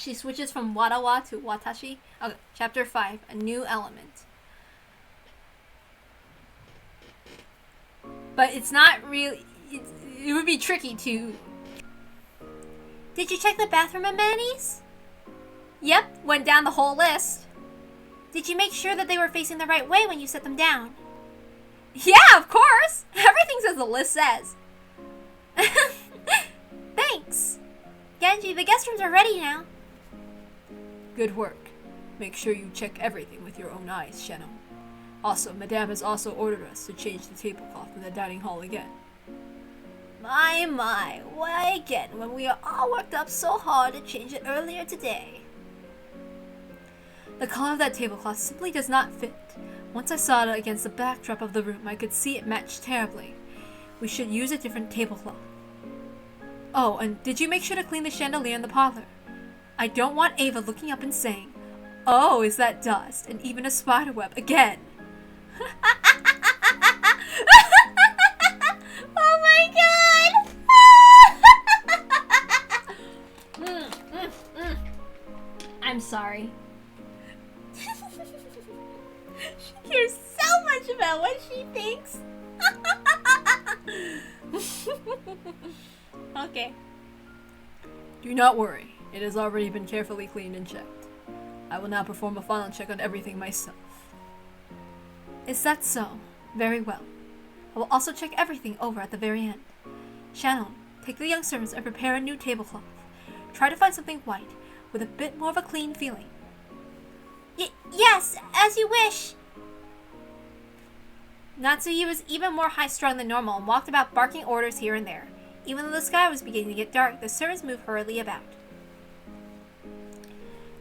She switches from warawa to watashi. Okay, chapter 5, a new element. But it's not really... It would be tricky to... Did you check the bathroom amenities? Yep, went down the whole list. Did you make sure that they were facing the right way when you set them down? Yeah, of course! Everything's as the list says. Thanks. Genji, the guest rooms are ready now. Good work. Make sure you check everything with your own eyes, Sheno. Also, Madame has also ordered us to change the tablecloth in the dining hall again. My, why again when we are all worked up so hard to change it earlier today? The color of that tablecloth simply does not fit. Once I saw it against the backdrop of the room, I could see it matched terribly. We should use a different tablecloth. Oh, and did you make sure to clean the chandelier in the parlor? I don't want Ava looking up and saying, "Oh, is that dust?" and even a spider web again. Oh my god! I'm sorry. She cares so much about what she thinks. Okay. Do not worry. It has already been carefully cleaned and checked. I will now perform a final check on everything myself. Is that so? Very well. I will also check everything over at the very end. Shannon, take the young servants and prepare a new tablecloth. Try to find something white, with a bit more of a clean feeling. Yes, as you wish. Natsuki was even more high-strung than normal and walked about barking orders here and there. Even though the sky was beginning to get dark, the servants moved hurriedly about.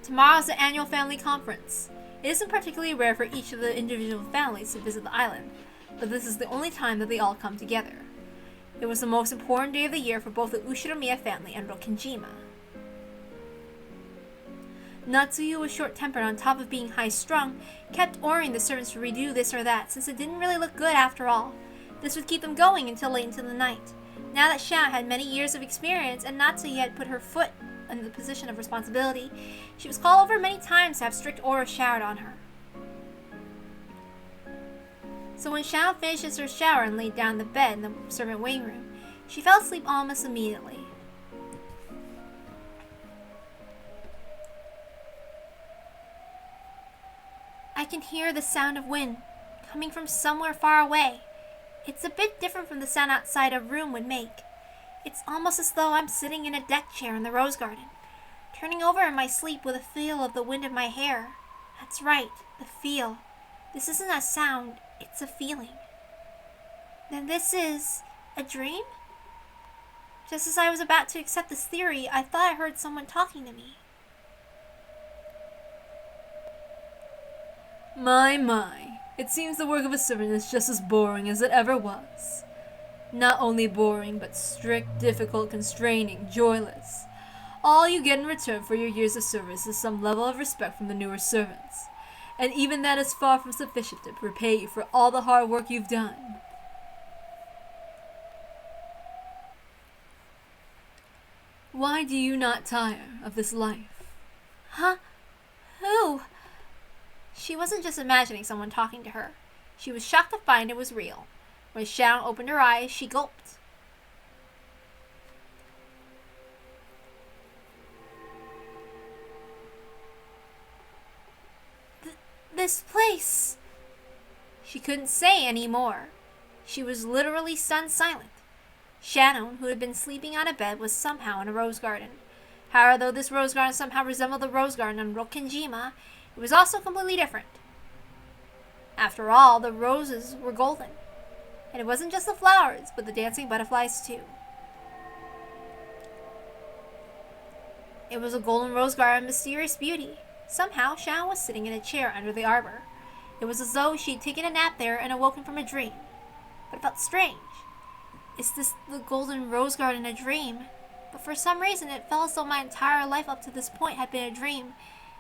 Tomorrow is the annual family conference. It isn't particularly rare for each of the individual families to visit the island, but this is the only time that they all come together. It was the most important day of the year for both the Ushiromiya family and Rokkenjima. Natsuyu was short-tempered on top of being high-strung, kept ordering the servants to redo this or that since it didn't really look good after all. This would keep them going until late into the night. Now that Sha had many years of experience and Natsuyu had put her foot in the position of responsibility, she was called over many times to have strict orders showered on her. So when Sha finishes her shower and laid down the bed in the servant waiting room, she fell asleep almost immediately. I can hear the sound of wind coming from somewhere far away. It's a bit different from the sound outside a room would make. It's almost as though I'm sitting in a deck chair in the rose garden, turning over in my sleep with a feel of the wind in my hair. That's right, the feel. This isn't a sound, it's a feeling. Then this is a dream? Just as I was about to accept this theory, I thought I heard someone talking to me. My. It seems the work of a servant is just as boring as it ever was. Not only boring, but strict, difficult, constraining, joyless. All you get in return for your years of service is some level of respect from the newer servants. And even that is far from sufficient to repay you for all the hard work you've done. Why do you not tire of this life? Huh? Who? She wasn't just imagining someone talking to her. She was shocked to find it was real. When Sharon opened her eyes, she gulped. This place... She couldn't say any more. She was literally stunned silent. Shannon, who had been sleeping on a bed, was somehow in a rose garden. However, though this rose garden somehow resembled the rose garden on Rokkenjima, it was also completely different. After all, the roses were golden. And it wasn't just the flowers, but the dancing butterflies too. It was a golden rose garden of mysterious beauty. Somehow, Shannon was sitting in a chair under the arbor. It was as though she had taken a nap there and awoken from a dream. But it felt strange. Is this the golden rose garden a dream? But for some reason, it felt as though my entire life up to this point had been a dream,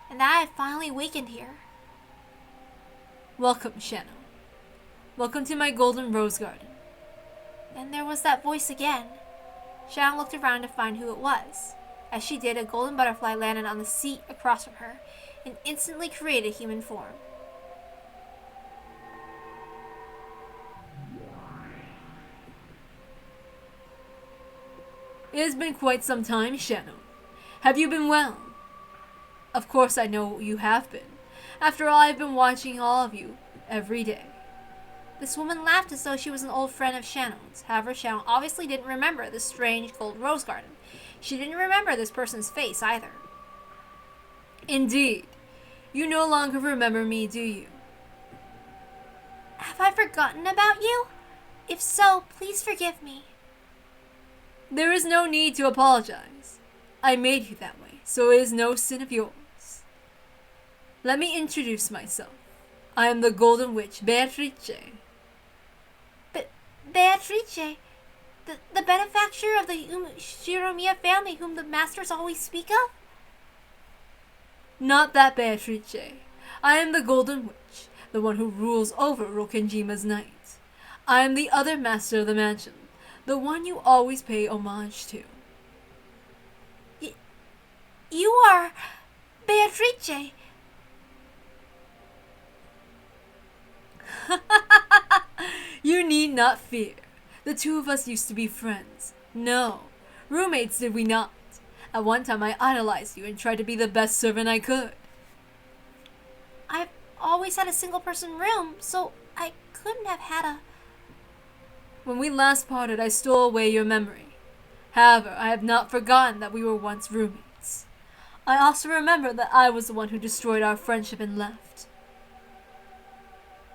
and that I had finally awakened here. Welcome, Shannon. Welcome to my golden rose garden. Then there was that voice again. Shannon looked around to find who it was. As she did, a golden butterfly landed on the seat across from her and instantly created human form. It has been quite some time, Shannon. Have you been well? Of course I know you have been. After all, I've been watching all of you every day. This woman laughed as though she was an old friend of Shannon's. However, Shannon obviously didn't remember the strange gold rose garden. She didn't remember this person's face either. Indeed. You no longer remember me, do you? Have I forgotten about you? If so, please forgive me. There is no need to apologize. I made you that way, so it is no sin of yours. Let me introduce myself. I am the Golden Witch, Beatrice. Beatrice, the benefactor of the Shiromiya family whom the masters always speak of? Not that Beatrice. I am the Golden Witch, the one who rules over Rokenjima's night. I am the other master of the mansion, the one you always pay homage to. You are Beatrice. You need not fear. The two of us used to be friends. No, roommates did we not. At one time I idolized you and tried to be the best servant I could. I've always had a single-person room, so I couldn't have had a... When we last parted, I stole away your memory. However, I have not forgotten that we were once roommates. I also remember that I was the one who destroyed our friendship and left.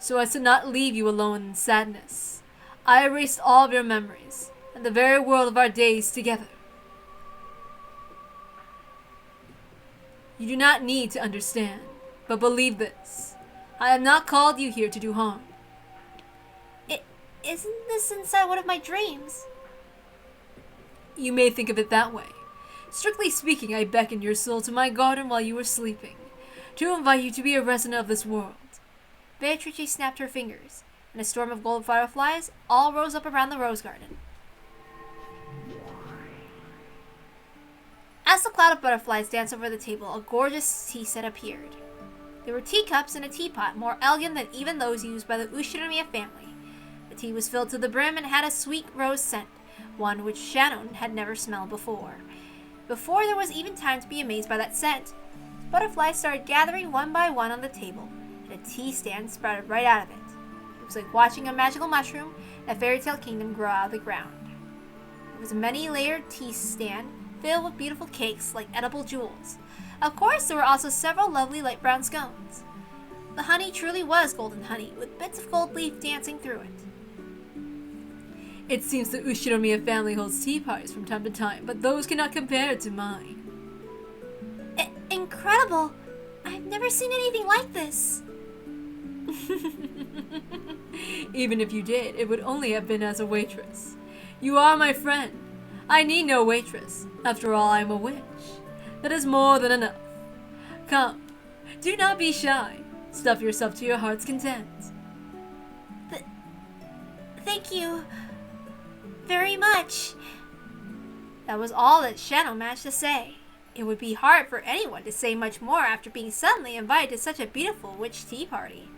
So as to not leave you alone in sadness, I erased all of your memories and the very world of our days together. You do not need to understand, but believe this. I have not called you here to do harm. Isn't this inside one of my dreams? You may think of it that way. Strictly speaking, I beckoned your soul to my garden while you were sleeping, to invite you to be a resident of this world. Beatrice snapped her fingers, and a storm of gold fireflies all rose up around the rose garden. As the cloud of butterflies danced over the table, a gorgeous tea set appeared. There were teacups and a teapot more elegant than even those used by the Ushinomiya family. The tea was filled to the brim and had a sweet rose scent, one which Shannon had never smelled before. Before there was even time to be amazed by that scent, butterflies started gathering one by one on the table, and a tea stand sprouted right out of it. It was like watching a magical mushroom in a fairy tale kingdom grow out of the ground. It was a many-layered tea stand filled with beautiful cakes like edible jewels. Of course, there were also several lovely light brown scones. The honey truly was golden honey, with bits of gold leaf dancing through it. It seems the Ushinomiya family holds tea parties from time to time, but those cannot compare to mine. Incredible! I've never seen anything like this. Even if you did, it would only have been as a waitress. You are my friend. I need no waitress. After all, I am a witch. That is more than enough. Come, do not be shy. Stuff yourself to your heart's content. Thank you very much. That was all that Shannon managed to say. It would be hard for anyone to say much more after being suddenly invited to such a beautiful witch tea party.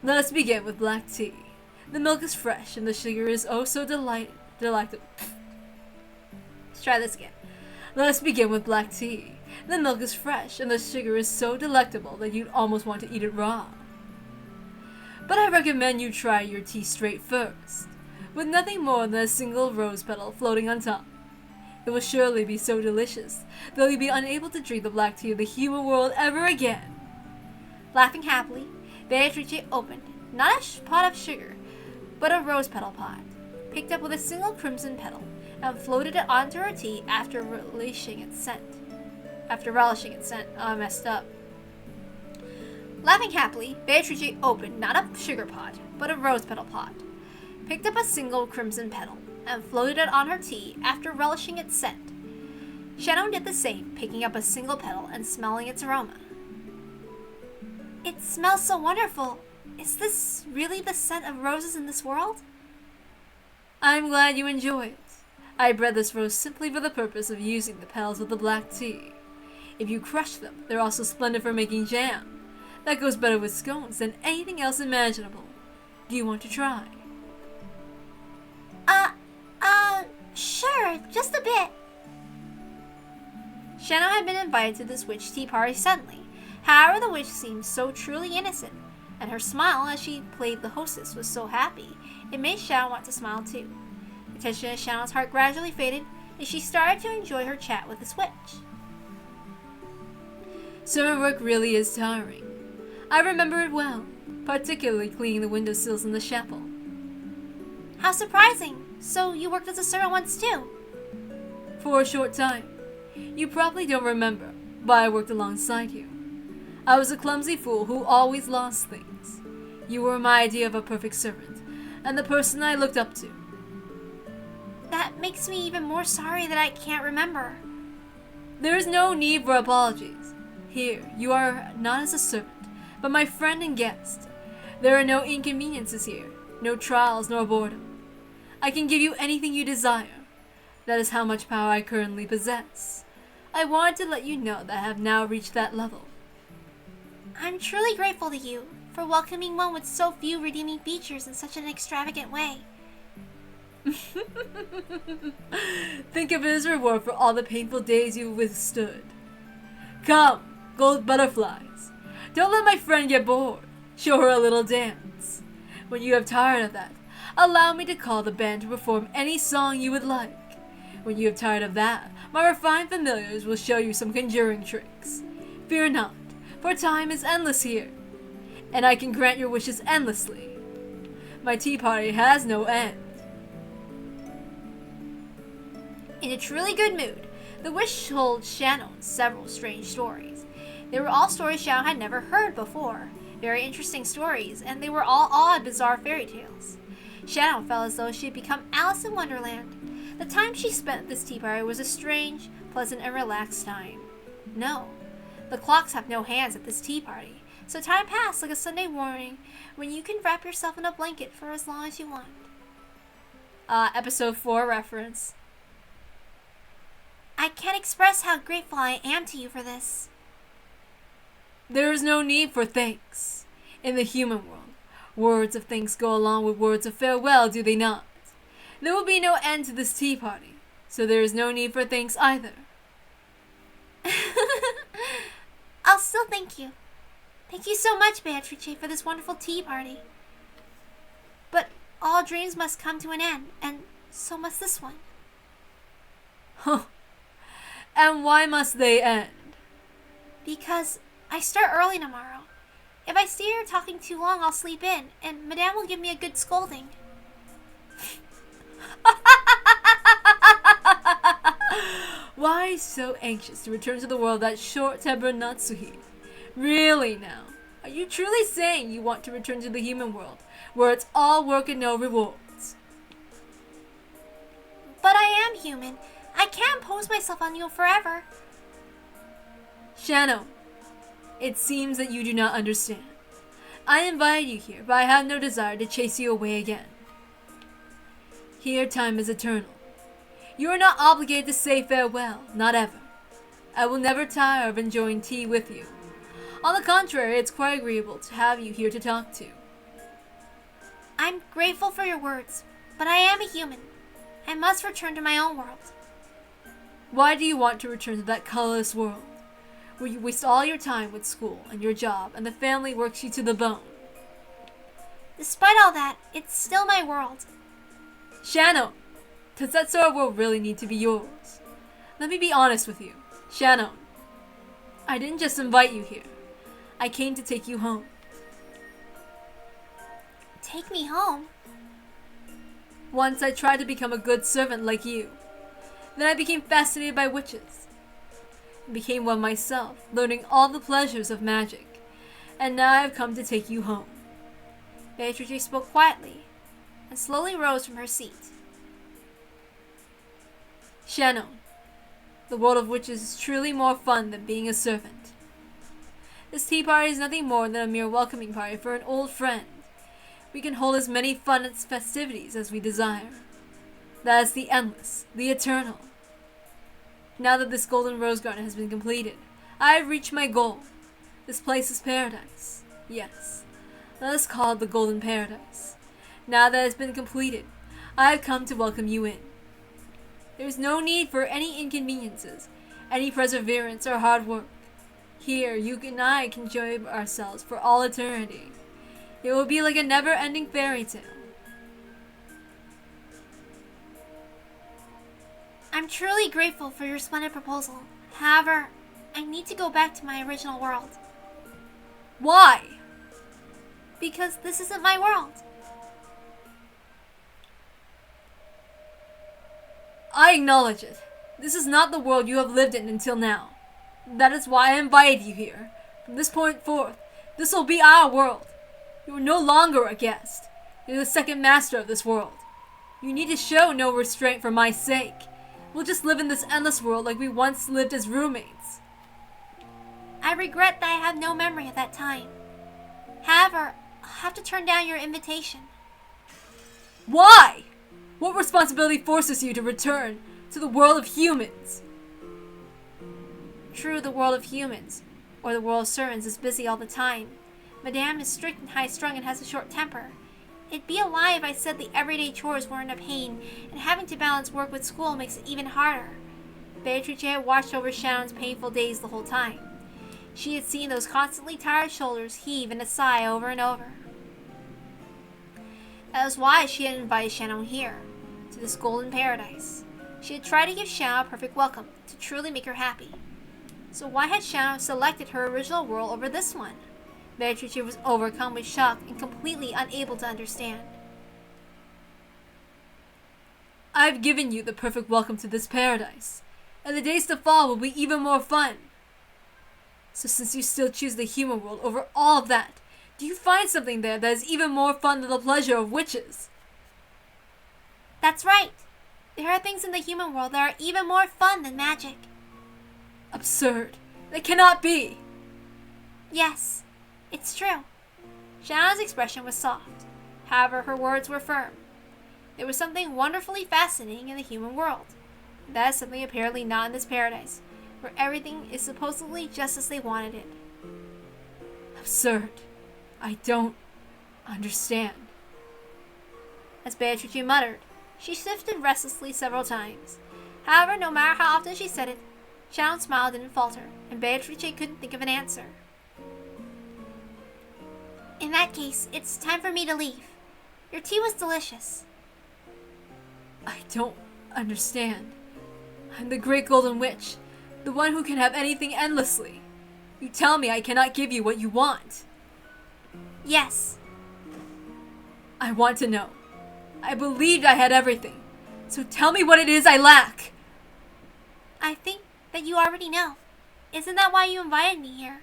Let us begin with black tea. The milk is fresh and the sugar is oh so delightful. Let's try this again. Let us begin with black tea. The milk is fresh and the sugar is so delectable that you'd almost want to eat it raw. But I recommend you try your tea straight first, with nothing more than a single rose petal floating on top. It will surely be so delicious, though you'll be unable to drink the black tea of the human world ever again. Laughing happily, Beatrice opened, not a pot of sugar, but a rose petal pot, picked up with a single crimson petal, and floated it onto her tea after relishing its scent. Oh, I messed up. Laughing happily, Beatrice opened not a sugar pot, but a rose petal pot, picked up a single crimson petal, and floated it on her tea after relishing its scent. Shannon did the same, picking up a single petal and smelling its aroma. It smells so wonderful. Is this really the scent of roses in this world? I'm glad you enjoy it. I bred this rose simply for the purpose of using the petals of the black tea. If you crush them, they're also splendid for making jam. That goes better with scones than anything else imaginable. Do you want to try? Sure, just a bit. Shannon had been invited to this witch tea party suddenly. However, the witch seemed so truly innocent, and her smile as she played the hostess was so happy, it made Shannon want to smile too. The tension in Shannon's heart gradually faded, and she started to enjoy her chat with this witch. Servant work really is tiring. I remember it well, particularly cleaning the windowsills in the chapel. How surprising! So you worked as a servant once too? For a short time. You probably don't remember, but I worked alongside you. I was a clumsy fool who always lost things. You were my idea of a perfect servant, and the person I looked up to. That makes me even more sorry that I can't remember. There is no need for apologies. Here, you are not as a servant, but my friend and guest. There are no inconveniences here, no trials nor boredom. I can give you anything you desire. That is how much power I currently possess. I wanted to let you know that I have now reached that level. I'm truly grateful to you for welcoming one with so few redeeming features in such an extravagant way. Think of it as a reward for all the painful days you've withstood. Come, gold butterflies. Don't let my friend get bored. Show her a little dance. When you have tired of that, allow me to call the band to perform any song you would like. When you have tired of that, my refined familiars will show you some conjuring tricks. Fear not, for time is endless here, and I can grant your wishes endlessly. My tea party has no end. In a truly good mood, the witch told Shannon several strange stories. They were all stories Shannon had never heard before. Very interesting stories, and they were all odd, bizarre fairy tales. Shannon felt as though she had become Alice in Wonderland. The time she spent at this tea party was a strange, pleasant, and relaxed time. No, the clocks have no hands at this tea party, so time passed like a Sunday morning when you can wrap yourself in a blanket for as long as you want. Episode 4 reference. I can't express how grateful I am to you for this. There is no need for thanks. In the human world, words of thanks go along with words of farewell, do they not? There will be no end to this tea party, so there is no need for thanks either. I'll still thank you. Thank you so much, Beatrice, for this wonderful tea party. But all dreams must come to an end, and so must this one. Huh. And why must they end? Because I start early tomorrow. If I stay here talking too long, I'll sleep in, and Madame will give me a good scolding. Why so anxious to return to the world of that short-tempered Natsuhi? Really now, are you truly saying you want to return to the human world, where it's all work and no rewards? But I am human. I can't impose myself on you forever. Shannon, it seems that you do not understand. I invited you here, but I have no desire to chase you away again. Here time is eternal. You are not obligated to say farewell, not ever. I will never tire of enjoying tea with you. On the contrary, it's quite agreeable to have you here to talk to. I'm grateful for your words, but I am a human. I must return to my own world. Why do you want to return to that colorless world, where you waste all your time with school and your job, and the family works you to the bone? Despite all that, it's still my world. Shannon, does that sort of world really need to be yours? Let me be honest with you. Shannon, I didn't just invite you here. I came to take you home. Take me home? Once I tried to become a good servant like you. Then I became fascinated by witches. I became one myself, learning all the pleasures of magic. And now I have come to take you home. Beatrice spoke quietly and slowly rose from her seat. Shannon, the world of witches is truly more fun than being a servant. This tea party is nothing more than a mere welcoming party for an old friend. We can hold as many fun festivities as we desire. That is the endless, the eternal. Now that this golden rose garden has been completed, I have reached my goal. This place is paradise. Yes, let us call it the golden paradise. Now that it has been completed, I have come to welcome you in. There is no need for any inconveniences, any perseverance or hard work. Here, you and I can enjoy ourselves for all eternity. It will be like a never-ending fairy tale. I'm truly grateful for your splendid proposal. However, I need to go back to my original world. Why? Because this isn't my world. I acknowledge it. This is not the world you have lived in until now. That is why I invited you here. From this point forth, this will be our world. You are no longer a guest. You're the second master of this world. You need to show no restraint for my sake. We'll just live in this endless world like we once lived as roommates. I regret that I have no memory of that time. However, I'll have to turn down your invitation. Why? What responsibility forces you to return to the world of humans? True, the world of humans, or the world of servants, is busy all the time. Madame is strict and high-strung and has a short temper. It'd be a lie if I said the everyday chores weren't a pain, and having to balance work with school makes it even harder. Beatrice had watched over Shannon's painful days the whole time. She had seen those constantly tired shoulders heave and a sigh over and over. That was why she had invited Shannon here, to this golden paradise. She had tried to give Shannon a perfect welcome, to truly make her happy. So why had Shannon selected her original world over this one? Beatrice was overcome with shock and completely unable to understand. I've given you the perfect welcome to this paradise, and the days to follow will be even more fun. So since you still choose the human world over all of that, do you find something there that is even more fun than the pleasure of witches? That's right. There are things in the human world that are even more fun than magic. Absurd. That cannot be. Yes, it's true. Shannon's expression was soft. However, her words were firm. There was something wonderfully fascinating in the human world. That is something apparently not in this paradise, where everything is supposedly just as they wanted it. Absurd. I don't understand. As Beatrice muttered, she shifted restlessly several times. However, no matter how often she said it, Shannon's smile didn't falter, and Beatrice couldn't think of an answer. In that case, it's time for me to leave. Your tea was delicious. I don't understand. I'm the Great Golden Witch, the one who can have anything endlessly. You tell me I cannot give you what you want. Yes. I want to know. I believed I had everything, so tell me what it is I lack. I think that you already know. Isn't that why you invited me here?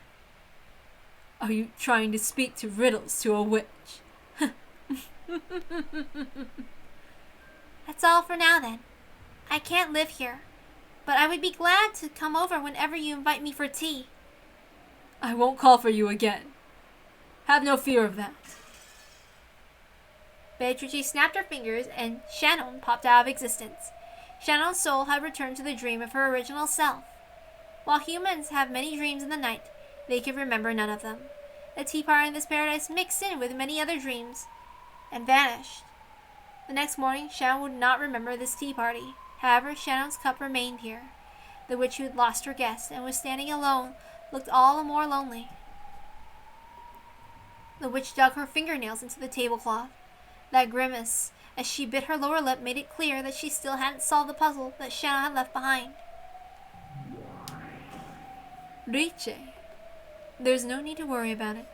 Are you trying to speak to riddles to a witch? That's all for now then. I can't live here, but I would be glad to come over whenever you invite me for tea. I won't call for you again. Have no fear of that. Beatrice snapped her fingers and Shannon popped out of existence. Shannon's soul had returned to the dream of her original self. While humans have many dreams in the night, they can remember none of them. The tea party in this paradise mixed in with many other dreams and vanished. The next morning, Shannon would not remember this tea party. However, Shannon's cup remained here. The witch who had lost her guest and was standing alone looked all the more lonely. The witch dug her fingernails into the tablecloth. That grimace, as she bit her lower lip, made it clear that she still hadn't solved the puzzle that Shannon had left behind. Riche. There's no need to worry about it.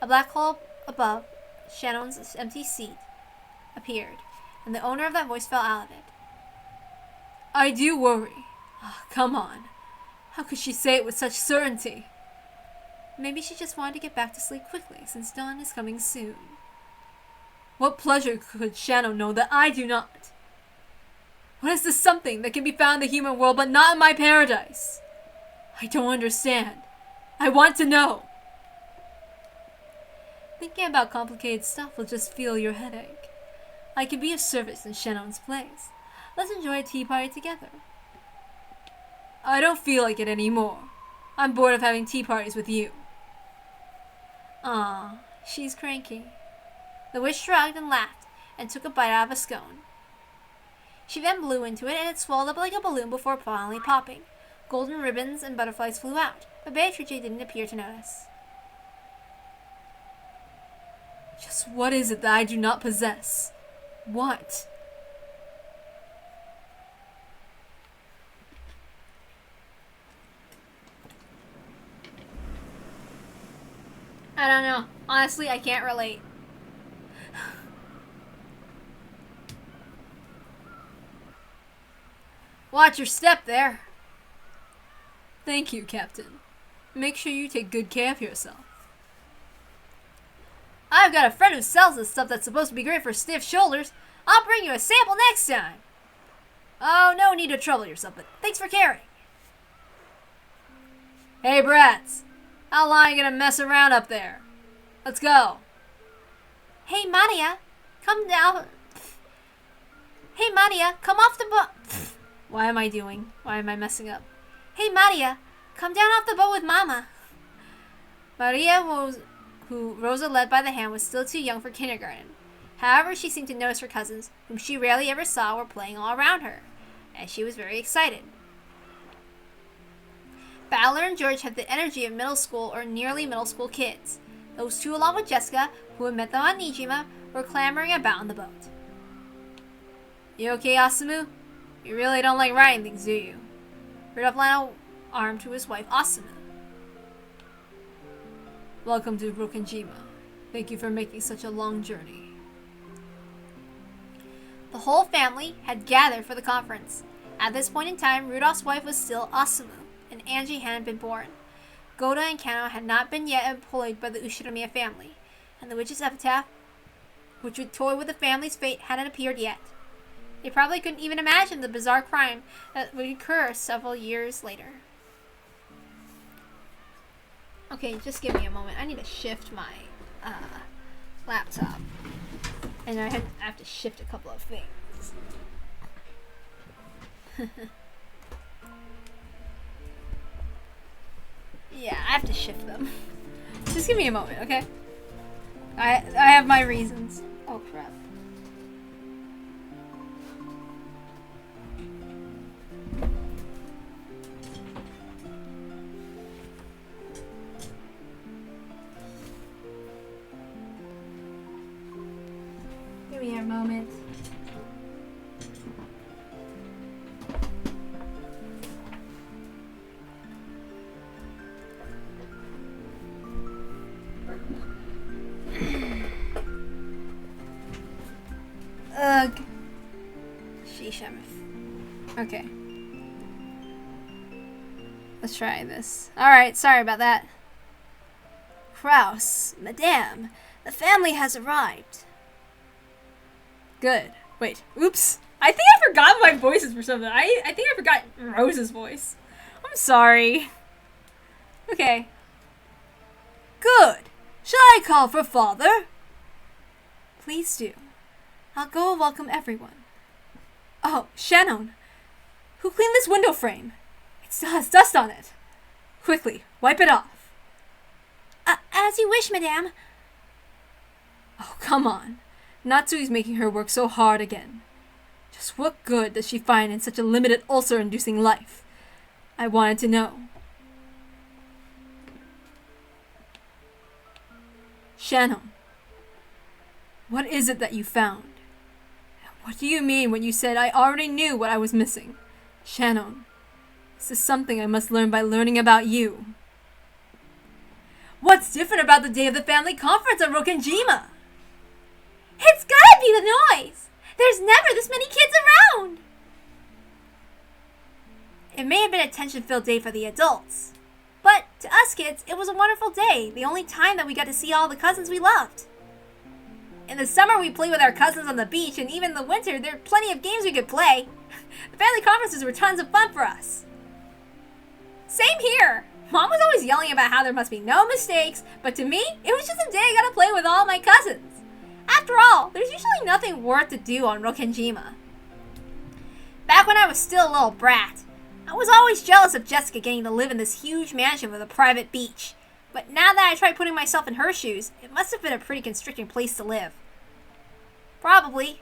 A black hole above Shannon's empty seat appeared, and the owner of that voice fell out of it. I do worry. Oh, come on. How could she say it with such certainty? Maybe she just wanted to get back to sleep quickly, since dawn is coming soon. What pleasure could Shannon know that I do not? What is this something that can be found in the human world but not in my paradise? I don't understand. I want to know. Thinking about complicated stuff will just fuel your headache. I can be of service in Shannon's place. Let's enjoy a tea party together. I don't feel like it anymore. I'm bored of having tea parties with you. Aw, she's cranky. The witch shrugged and laughed and took a bite out of a scone. She then blew into it and it swelled up like a balloon before finally popping. Golden ribbons and butterflies flew out, but Beatrice didn't appear to notice. Just what is it that I do not possess? What? I don't know. Honestly, I can't relate. Watch your step there. Thank you, Captain. Make sure you take good care of yourself. I've got a friend who sells this stuff that's supposed to be great for stiff shoulders. I'll bring you a sample next time. Oh, no need to trouble yourself, but thanks for caring. Hey, brats. How long are you gonna mess around up there? Let's go. Hey, Maria. Come down. Hey, Maria. Come off the boat. Why am I messing up? Hey, Maria. Come down off the boat with Mama. Maria, who Rosa led by the hand, was still too young for kindergarten. However, she seemed to notice her cousins, whom she rarely ever saw, were playing all around her, and she was very excited. Bowler and George had the energy of middle school or nearly middle school kids. Those two, along with Jessica, who had met them on Nijima, were clambering about on the boat. You okay, Asumu? You really don't like riding things, do you? Rudolph lent an arm to his wife, Asumu. Welcome to Rokenjima. Thank you for making such a long journey. The whole family had gathered for the conference. At this point in time, Rudolph's wife was still Asumu, and Angie hadn't been born. Goda and Kano had not been yet employed by the Ushinomiya family, and the witch's epitaph, which would toy with the family's fate, hadn't appeared yet. They probably couldn't even imagine the bizarre crime that would occur several years later. Okay, just give me a moment. I need to shift my laptop. And I have to shift a couple of things. Yeah, I have to shift them. Just give me a moment, okay? I have my reasons. Oh, crap. Give me a moment. Ugh. Sheesh, okay. Let's try this. Alright, sorry about that. Kraus, Madame, the family has arrived. Good. Wait. Oops. I think I forgot my voices for something. I think I forgot Rose's voice. I'm sorry. Okay. Good. Shall I call for father? Please do. I'll go welcome everyone. Oh, Shannon. Who cleaned this window frame? It still has dust on it. Quickly, wipe it off. As you wish, Madame. Oh, come on. Natsui's making her work so hard again. Just what good does she find in such a limited ulcer-inducing life? I wanted to know. Shannon, what is it that you found? What do you mean when you said I already knew what I was missing? Shannon, this is something I must learn by learning about you. What's different about the day of the family conference at Rokenjima? It's gotta be the noise! There's never this many kids around! It may have been a tension-filled day for the adults, but to us kids, it was a wonderful day, the only time that we got to see all the cousins we loved. In the summer, we played with our cousins on the beach, and even in the winter, there are plenty of games we could play. The family conferences were tons of fun for us. Same here! Mom was always yelling about how there must be no mistakes, but to me, it was just a day I got to play with all my cousins. After all, there's usually nothing worth to do on Rokenjima. Back when I was still a little brat, I was always jealous of Jessica getting to live in this huge mansion with a private beach. But now that I tried putting myself in her shoes, it must have been a pretty constricting place to live. Probably.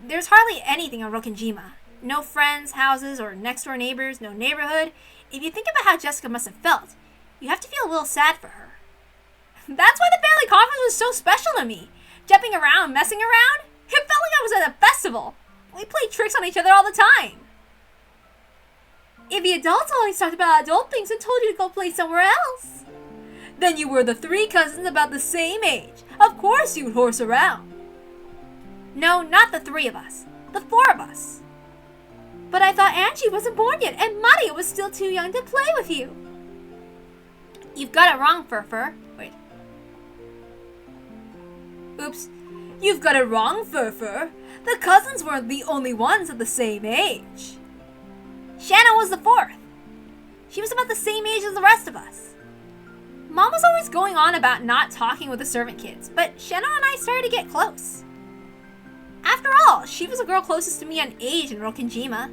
There's hardly anything on Rokenjima. No friends, houses, or next-door neighbors, no neighborhood. If you think about how Jessica must have felt, you have to feel a little sad for her. That's why the family conference was so special to me. Jumping around, messing around, it felt like I was at a festival. We played tricks on each other all the time. If the adults always talked about adult things and told you to go play somewhere else, then you were the 3 cousins about the same age. Of course you'd horse around. No, not the 3 of us. The 4 of us. But I thought Angie wasn't born yet, and Mario was still too young to play with you. You've got it wrong, Furfur. Wait. Oops. You've got it wrong, Furfur. The cousins weren't the only ones at the same age. Shanna was the 4th. She was about the same age as the rest of us. Mom was always going on about not talking with the servant kids, but Shanna and I started to get close. After all, she was the girl closest to me on age in Rokenjima.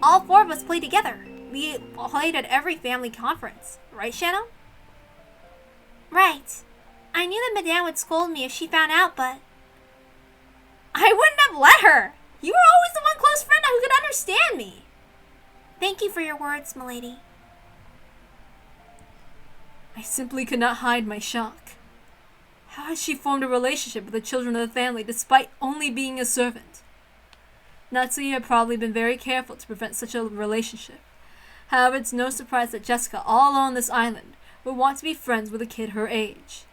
All 4 of us played together. We played at every family conference. Right, Shanna? Right. I knew that Madame would scold me if she found out, but I wouldn't have let her. You were always the one close friend who could understand me. Thank you for your words, milady. I simply could not hide my shock. How had she formed a relationship with the children of the family despite only being a servant? Natsuki had probably been very careful to prevent such a relationship. However, it's no surprise that Jessica, all alone on this island, would want to be friends with a kid her age.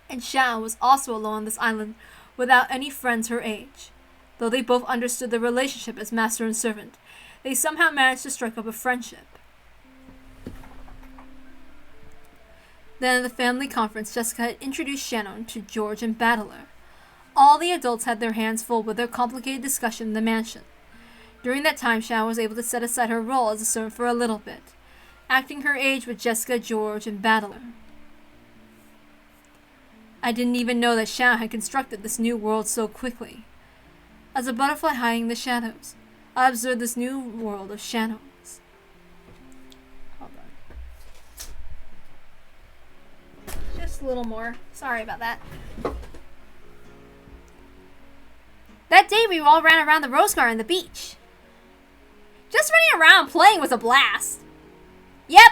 And Shanna was also alone on this island without any friends her age. Though they both understood their relationship as master and servant, they somehow managed to strike up a friendship. Then at the family conference, Jessica had introduced Shannon to George and Battler. All the adults had their hands full with their complicated discussion in the mansion. During that time, Shannon was able to set aside her role as a servant for a little bit, acting her age with Jessica, George, and Battler. I didn't even know that Shannon had constructed this new world so quickly. As a butterfly hiding in the shadows, I observed this new world of shadows. Hold on. Just a little more. Sorry about that. That day we all ran around the rose garden and the beach. Just running around playing was a blast. Yep,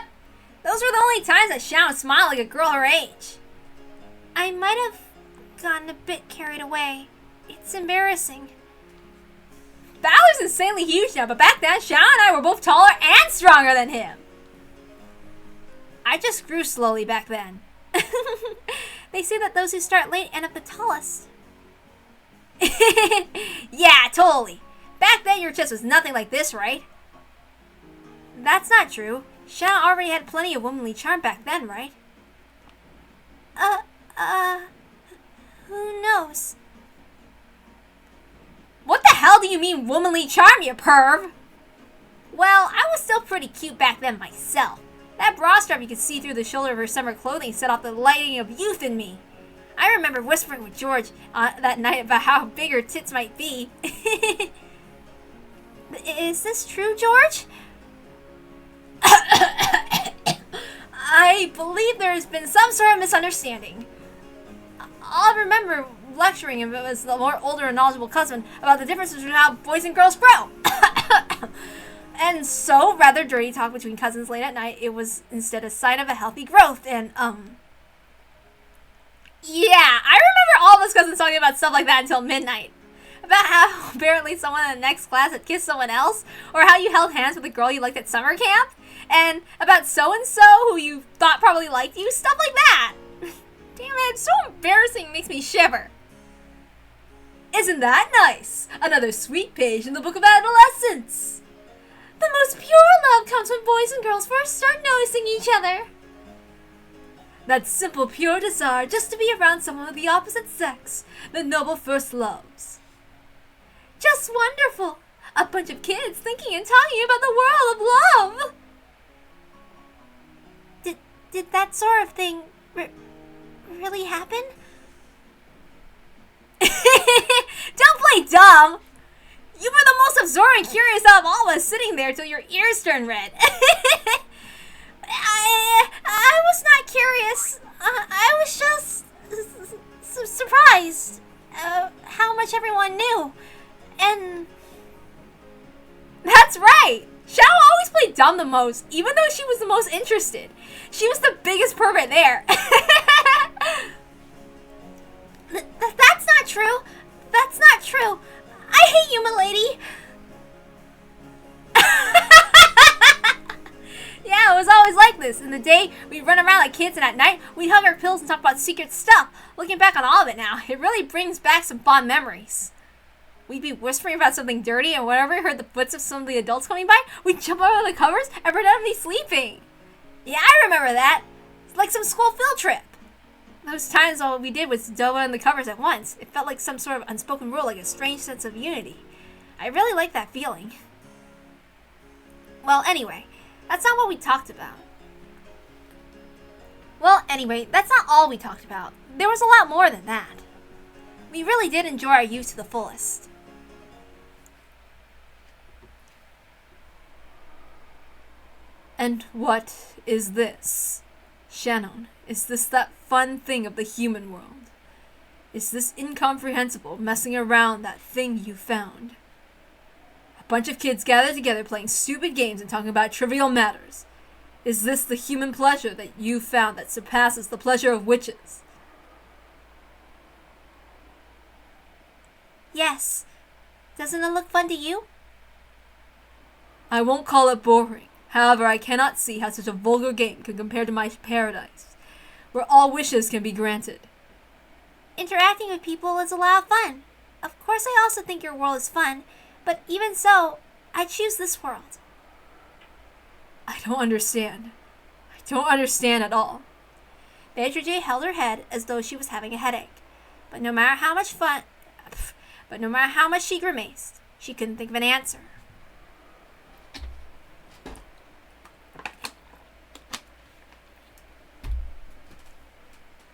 those were the only times that Shannon smiled like a girl her age. I might have gotten a bit carried away. It's embarrassing. Balor's insanely huge now, but back then, Shannon and I were both taller and stronger than him. I just grew slowly back then. They say that those who start late end up the tallest. Yeah, totally. Back then, your chest was nothing like this, right? That's not true. Shannon already had plenty of womanly charm back then, right? Who knows? What the hell do you mean womanly charm, you perv? Well, I was still pretty cute back then myself. That bra strap you could see through the shoulder of her summer clothing set off the lighting of youth in me. I remember whispering with George that night about how big her tits might be. Is this true, George? I believe there has been some sort of misunderstanding. I'll remember lecturing him as the more older and knowledgeable cousin about the differences between how boys and girls grow. And so, rather dirty talk between cousins late at night, it was instead a sign of a healthy growth, and, yeah, I remember all of us cousins talking about stuff like that until midnight. About how apparently someone in the next class had kissed someone else, or how you held hands with a girl you liked at summer camp, and about so-and-so who you thought probably liked you, stuff like that. Damn it, it's so embarrassing, it makes me shiver. Isn't that nice? Another sweet page in the book of adolescence. The most pure love comes when boys and girls first start noticing each other. That simple, pure desire just to be around someone of the opposite sex, the noble first loves. Just wonderful. A bunch of kids thinking and talking about the world of love. Did that sort of thing really happen? Don't play dumb. You were the most absorbing curious out of all of us, sitting there till your ears turned red. I was not curious. I was just surprised how much everyone knew. And that's right. Xiao always played dumb the most, even though she was the most interested. She was the biggest pervert there. That's not true. That's not true. I hate you, milady. Yeah, it was always like this. In the day, we'd run around like kids, and at night, we'd hug our pillows and talk about secret stuff. Looking back on all of it now, it really brings back some fond memories. We'd be whispering about something dirty, and whenever we heard the footsteps of some of the adults coming by, we'd jump out of the covers and pretend to be sleeping. Yeah, I remember that. It's like some school field trip. Those times all we did was dove on the covers at once. It felt like some sort of unspoken rule, like a strange sense of unity. I really like that feeling. Well, anyway, that's not what we talked about. Well, anyway, that's not all we talked about. There was a lot more than that. We really did enjoy our youth to the fullest. And what is this? Shannon, is this that fun thing of the human world? Is this incomprehensible messing around that thing you found? A bunch of kids gathered together playing stupid games and talking about trivial matters. Is this the human pleasure that you found that surpasses the pleasure of witches? Yes. Doesn't it look fun to you? I won't call it boring. However, I cannot see how such a vulgar game can compare to my paradise, where all wishes can be granted. Interacting with people is a lot of fun. Of course, I also think your world is fun, but even so, I choose this world. I don't understand. I don't understand at all. Beatrice held her head as though she was having a headache. But no matter how much she grimaced, she couldn't think of an answer.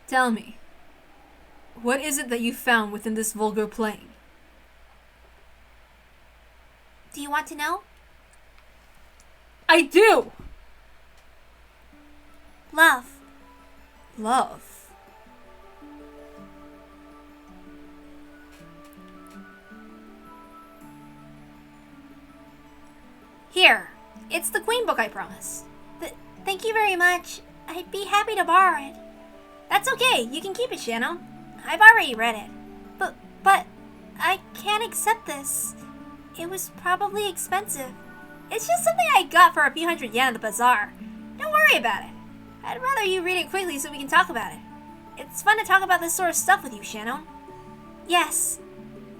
Tell me, what is it that you found within this vulgar playing? Do you want to know? I do! Love. Love? Here, it's the Queen book I promised. Thank you very much. I'd be happy to borrow it. That's okay, you can keep it, Shano. I've already read it. But I can't accept this. It was probably expensive. It's just something I got for a few hundred yen at the bazaar. Don't worry about it. I'd rather you read it quickly so we can talk about it. It's fun to talk about this sort of stuff with you, Shano. Yes,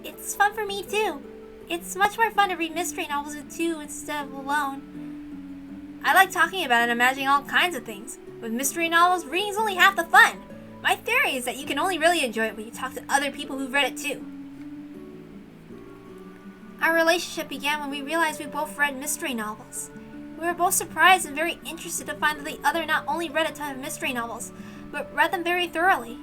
it's fun for me too. It's much more fun to read mystery novels with two instead of alone. I like talking about it and imagining all kinds of things. With mystery novels, reading's only half the fun. My theory is that you can only really enjoy it when you talk to other people who've read it too. Our relationship began when we realized we both read mystery novels. We were both surprised and very interested to find that the other not only read a ton of mystery novels, but read them very thoroughly.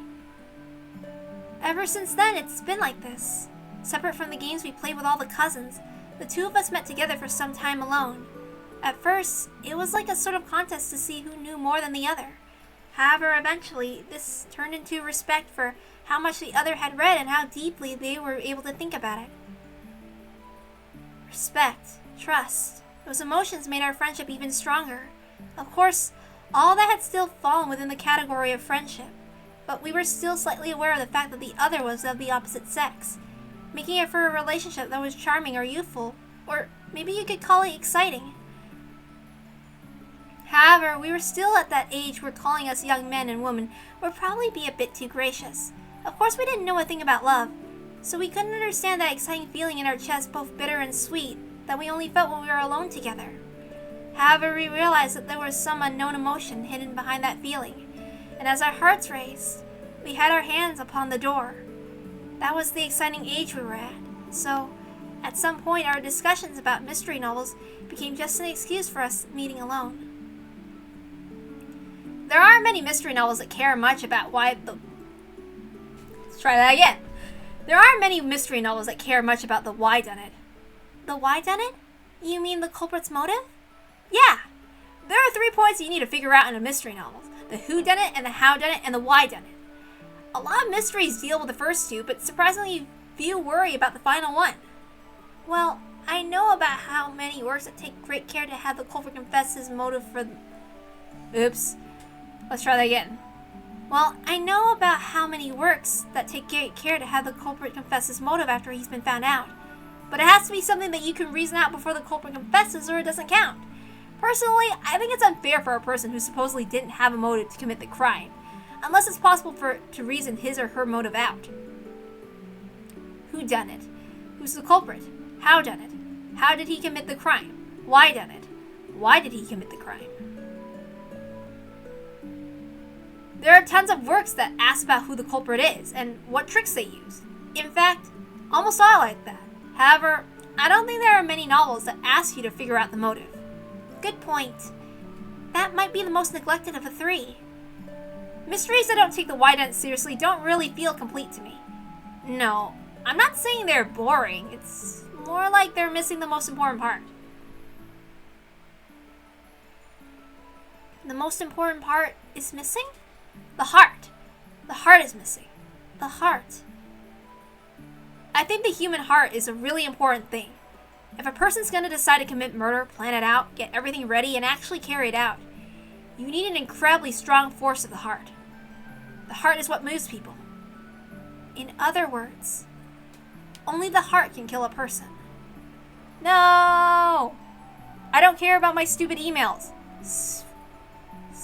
Ever since then, it's been like this. Separate from the games we played with all the cousins, the two of us met together for some time alone. At first, it was like a sort of contest to see who knew more than the other. However, eventually, this turned into respect for how much the other had read and how deeply they were able to think about it. Respect, trust, those emotions made our friendship even stronger. Of course, all that had still fallen within the category of friendship, but we were still slightly aware of the fact that the other was of the opposite sex, making it for a relationship that was charming or youthful, or maybe you could call it exciting. However, we were still at that age where calling us young men and women would probably be a bit too gracious. Of course, we didn't know a thing about love, so we couldn't understand that exciting feeling in our chest, both bitter and sweet, that we only felt when we were alone together. However, we realized that there was some unknown emotion hidden behind that feeling, and as our hearts raced, we had our hands upon the door. That was the exciting age we were at, so at some point our discussions about mystery novels became just an excuse for us meeting alone. There aren't many mystery novels that care much about Let's try that again. There aren't many mystery novels that care much about the why done it. The why done it? You mean the culprit's motive? Yeah! There are 3 points you need to figure out in a mystery novel. The who done it, and the how done it, and the why done it. A lot of mysteries deal with the first 2, but surprisingly few worry about the final one. Well, I know about how many works that take great care to have the culprit confess his motive for... Oops. Let's try that again. Well, I know about how many works that take great care to have the culprit confess his motive after he's been found out. But it has to be something that you can reason out before the culprit confesses or it doesn't count. Personally, I think it's unfair for a person who supposedly didn't have a motive to commit the crime, unless it's possible to reason his or her motive out. Who done it? Who's the culprit? How done it? How did he commit the crime? Why done it? Why did he commit the crime? There are tons of works that ask about who the culprit is and what tricks they use. In fact, almost all like that. However, I don't think there are many novels that ask you to figure out the motive. Good point. That might be the most neglected of the 3. Mysteries that don't take the why done seriously don't really feel complete to me. No, I'm not saying they're boring. It's more like they're missing the most important part. The most important part is missing? The heart. The heart is missing. The heart. I think the human heart is a really important thing. If a person's going to decide to commit murder, plan it out, get everything ready, and actually carry it out, you need an incredibly strong force of the heart. The heart is what moves people. In other words, only the heart can kill a person. No! I don't care about my stupid emails.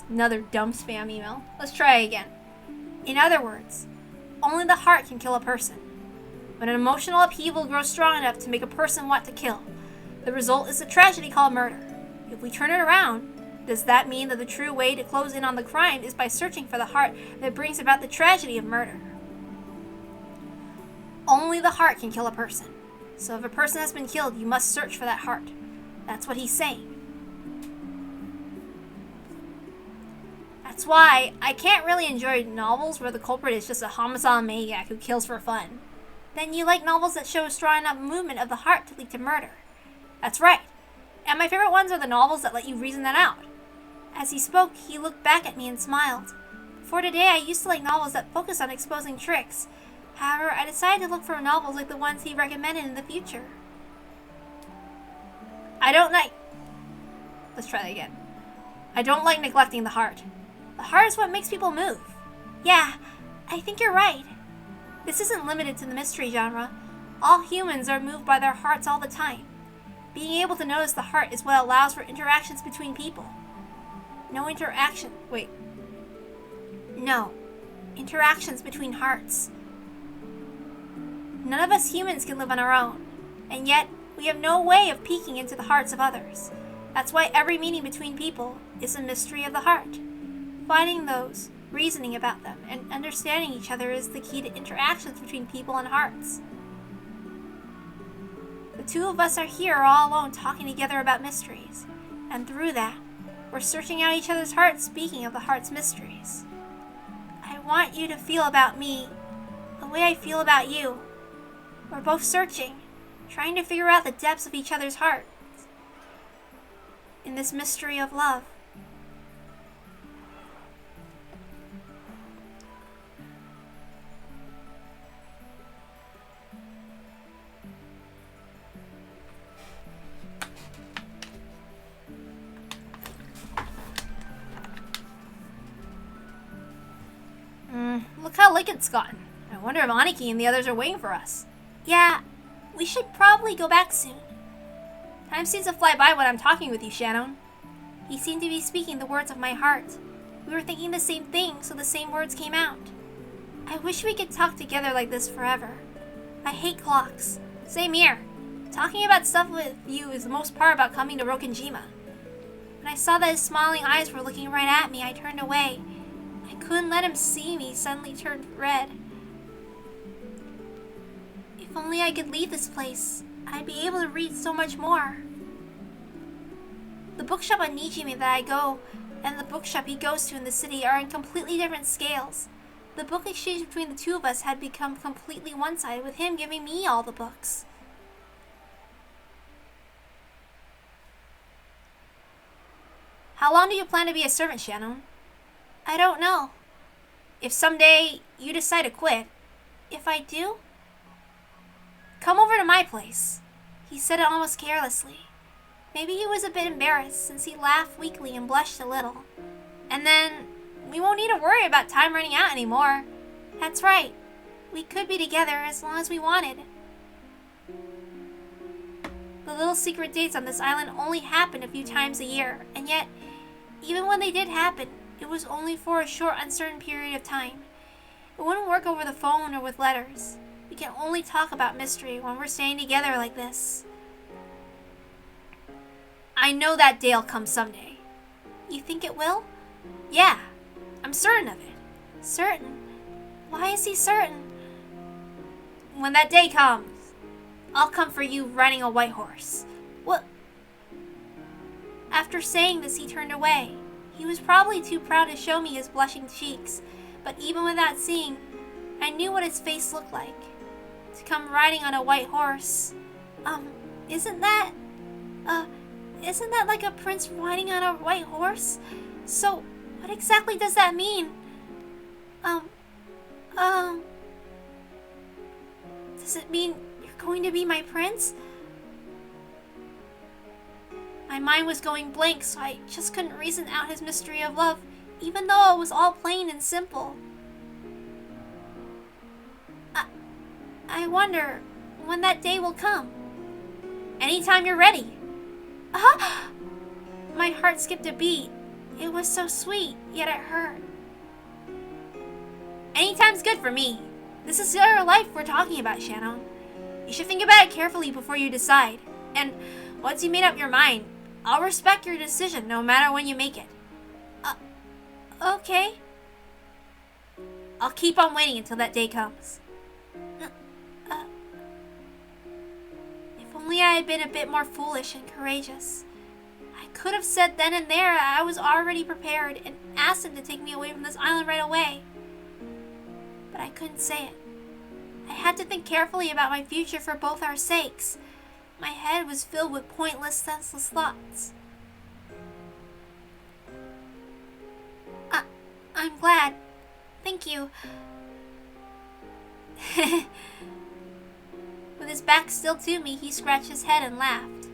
Another dumb spam email. Let's try again. In other words, only the heart can kill a person. When an emotional upheaval grows strong enough to make a person want to kill, the result is a tragedy called murder. If we turn it around, does that mean that the true way to close in on the crime is by searching for the heart that brings about the tragedy of murder? Only the heart can kill a person. So if a person has been killed, you must search for that heart. That's what he's saying. That's why I can't really enjoy novels where the culprit is just a homicidal maniac who kills for fun. Then you like novels that show a strong enough movement of the heart to lead to murder. That's right. And my favorite ones are the novels that let you reason that out. As he spoke, he looked back at me and smiled. Before today, I used to like novels that focus on exposing tricks. However, I decided to look for novels like the ones he recommended in the future. Let's try that again. I don't like neglecting the heart. The heart is what makes people move. Yeah, I think you're right. This isn't limited to the mystery genre. All humans are moved by their hearts all the time. Being able to notice the heart is what allows for interactions between people. No, interactions between hearts. None of us humans can live on our own, and yet we have no way of peeking into the hearts of others. That's why every meeting between people is a mystery of the heart. Finding those, reasoning about them, and understanding each other is the key to interactions between people and hearts. The 2 of us are here all alone talking together about mysteries, and through that, we're searching out each other's hearts, speaking of the heart's mysteries. I want you to feel about me the way I feel about you. We're both searching, trying to figure out the depths of each other's hearts in this mystery of love. Look how late it's gotten. I wonder if Aniki and the others are waiting for us. Yeah, we should probably go back soon. Time seems to fly by when I'm talking with you, Shannon. He seemed to be speaking the words of my heart. We were thinking the same thing, so the same words came out. I wish we could talk together like this forever. I hate clocks. Same here. Talking about stuff with you is the most part about coming to Rokenjima. When I saw that his smiling eyes were looking right at me, I turned away. I couldn't let him see me suddenly turn red. If only I could leave this place, I'd be able to read so much more. The bookshop on Nijime that I go and the bookshop he goes to in the city are on completely different scales. The book exchange between the 2 of us had become completely one-sided, with him giving me all the books. How long do you plan to be a servant, Shannon? I don't know. If someday you decide to quit, if I do, come over to my place. He said it almost carelessly. Maybe he was a bit embarrassed since he laughed weakly and blushed a little. And then we won't need to worry about time running out anymore. That's right. We could be together as long as we wanted. The little secret dates on this island only happen a few times a year, and yet, even when they did happen, it was only for a short, uncertain period of time. It wouldn't work over the phone or with letters. We can only talk about mystery when we're staying together like this. I know that day'll come someday. You think it will? Yeah, I'm certain of it. Certain? Why is he certain? When that day comes, I'll come for you riding a white horse. What? After saying this, he turned away. He was probably too proud to show me his blushing cheeks, but even without seeing, I knew what his face looked like. To come riding on a white horse. Isn't that like a prince riding on a white horse? So, what exactly does that mean? Does it mean you're going to be my prince? My mind was going blank, so I just couldn't reason out his mystery of love, even though it was all plain and simple. I wonder when that day will come. Anytime you're ready. My heart skipped a beat. It was so sweet, yet it hurt. Anytime's good for me. This is your life we're talking about, Shannon. You should think about it carefully before you decide. And once you made up your mind, I'll respect your decision no matter when you make it. Okay. I'll keep on waiting until that day comes. If only I had been a bit more foolish and courageous. I could have said then and there I was already prepared and asked him to take me away from this island right away. But I couldn't say it. I had to think carefully about my future for both our sakes. My head was filled with pointless, senseless thoughts. I'm glad. Thank you. With his back still to me, he scratched his head and laughed.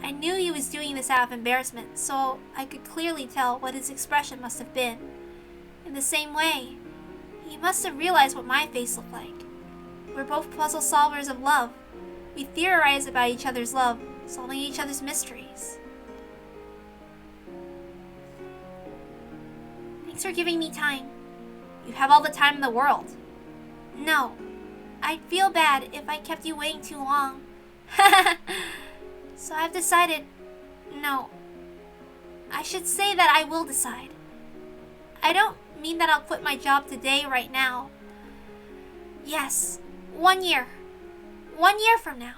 I knew he was doing this out of embarrassment, so I could clearly tell what his expression must have been. In the same way, he must have realized what my face looked like. We're both puzzle solvers of love. We theorize about each other's love, solving each other's mysteries. Thanks for giving me time. You have all the time in the world. No, I'd feel bad if I kept you waiting too long. So I've decided, no. I should say that I will decide. I don't mean that I'll quit my job today, right now. Yes, 1 year. 1 year from now.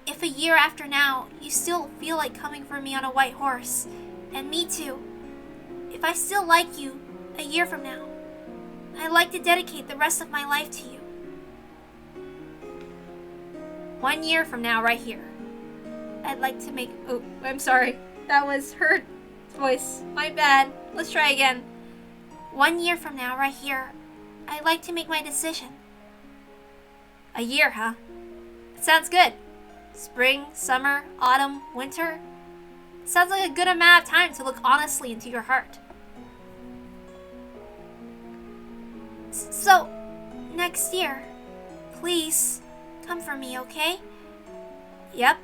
If a year after now, you still feel like coming for me on a white horse, and me too. If I still like you a year from now, I'd like to dedicate the rest of my life to you. 1 year from now, right here. I'd like to make... Oh, I'm sorry. That was her voice. My bad. Let's try again. 1 year from now, right here, I'd like to make my decision. A year, huh? Sounds good. Spring, summer, autumn, winter. Sounds like a good amount of time to look honestly into your heart. So, next year, please come for me, okay? Yep.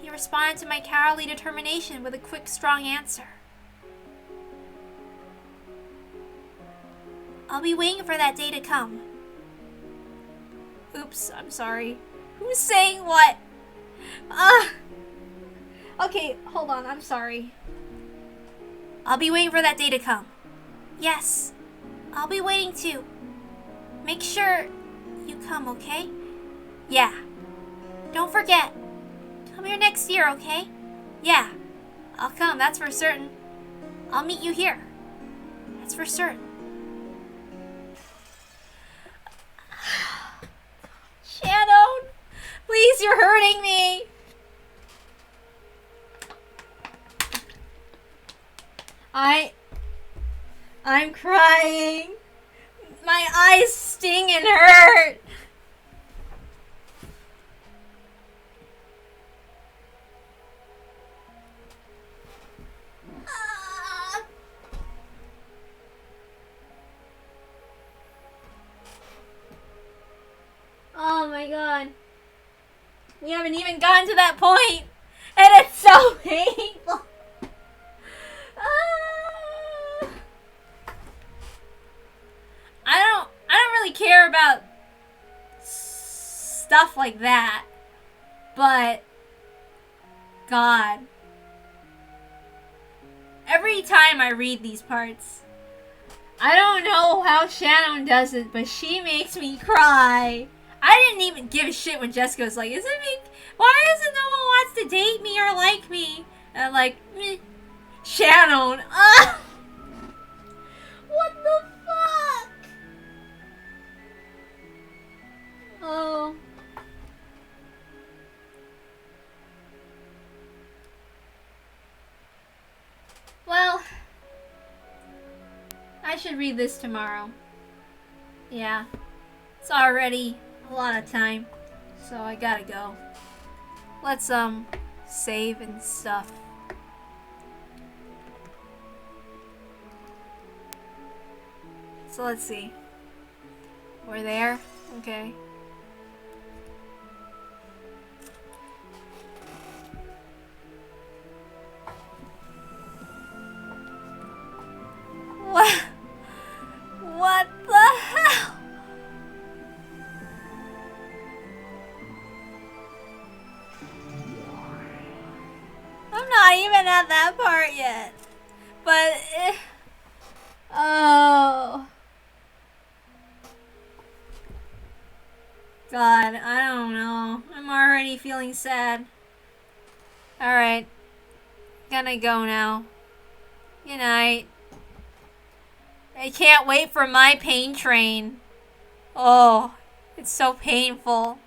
He responded to my cowardly determination with a quick, strong answer. I'll be waiting for that day to come. Oops, I'm sorry. Who's saying what? Okay, hold on, I'm sorry. I'll be waiting for that day to come. Yes, I'll be waiting too. Make sure you come, okay? Yeah. Don't forget. Come here next year, okay? Yeah. I'll come, that's for certain. I'll meet you here. That's for certain. Shannon! Please, you're hurting me! I'm crying. My eyes sting and hurt. Oh my god. We haven't even gotten to that point, and it's so painful. I don't really care about stuff like that, but God, every time I read these parts, I don't know how Shannon does it, but she makes me cry. I didn't even give a shit when Jessica was like, why isn't no one wants to date me or like me? And I'm like, meh. Shannon, what the fuck? Oh. Well, I should read this tomorrow. Yeah. It's already a lot of time, so I gotta go. Let's, save and stuff. So let's see. We're there? Okay. What? What the hell? I'm not even at that part yet. But, oh. God, I don't know. I'm already feeling sad. Alright. Gonna go now. Good night. I can't wait for my pain train. Oh, it's so painful.